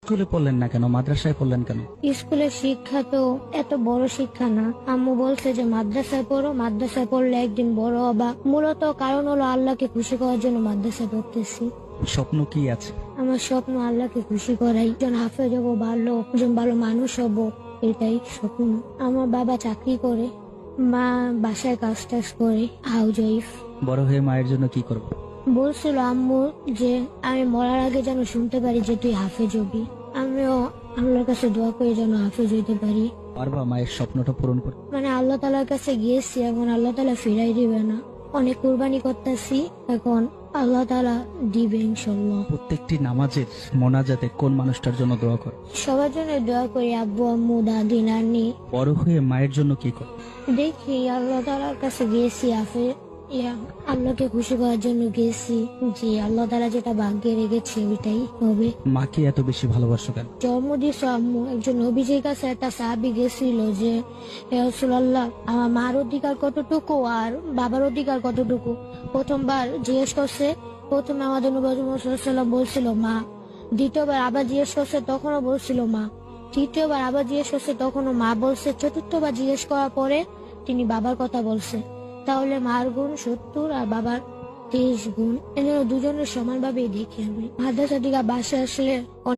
স্কুলে পড়লেন না কেন, মাদ্রাসায় পড়লেন কেন? স্কুলের শিক্ষা তো এত বড় শিক্ষা না। আম্মু বলছে যে মাদ্রাসায় পড়ো, মাদ্রাসায় পড়লে একদিন বড় হবা। মূলত কারণ হলো আল্লাহকে খুশি করার জন্য মাদ্রাসায় পড়তেছি। স্বপ্ন কি আছে? আমার স্বপ্ন আল্লাহকে খুশি করাই, একজন হাফেজ হবো, একজন ভালো মানুষ হব, এটাই স্বপ্ন। আমার বাবা চাকরি করে, মা বাসায় কাজ টাজ করে, হাউস ওয়াইফ। বড় হয়ে মায়ের জন্য কি করবো? বলছিল আম্মু যে আমি মরার আগে যেন শুনতে পারি যে তুই হাফেজ হবি। আমিও আল্লাহর কাছে দোয়া করে যেন হাফেজ হইতে পারি। পারবা মায়ের স্বপ্নটা পূরণ করতে? মানে আল্লাহ তালার কাছে গিয়েছি, এখন আল্লাহ তালা ফিরাই দিবে না। অনেক কুরবানি করতেছি, এখন আল্লাহ তালা দিবে ইনশাল্লাহ। প্রত্যেকটি নামাজের মোনাজাতে কোন মানুষটার জন্য দোয়া কর? সবার জন্য দোয়া করি, আব্বু আম্মু দাদি নানি। বড় হয়ে মায়ের জন্য কি কর? দেখি আল্লাহ তালার কাছে গিয়েছি, আল্লাহকে খুশি করার জন্য গেছি, যে আল্লাহ তালা যেটা ভাগ্যে রেখেছে ওইটাই হবে। মাকে এত বেশি ভালোবাসো কেন? জন্ম দিয়েছে আম্মু, একজন নবীজির কাছে একটা সাহাবী গেছিল যে হে রাসূলুল্লাহ, আমার মার অধিকার কতটুকু আর বাবার অধিকার কতটুকু। প্রথমবার জিজ্ঞেস করছে, প্রথমে আমাদের নবী মুহাম্মদ সাল্লাল্লাহু আলাইহি ওয়াসাল্লাম বলছিল মা, দ্বিতীয়বার আবার জিজ্ঞেস করছে তখনও বলছিল মা, তৃতীয়বার আবার জিজ্ঞেস করছে তখনও মা বলছে, চতুর্থবার জিজ্ঞেস করার পরে তিনি বাবার কথা বলছে। তাহলে মার গুণ 70 আর বাবার 23 গুণ। এজন্য দুজনের সমানভাবেই দেখি আমি। মাদ্রাসা থেকে বাসায় আসলে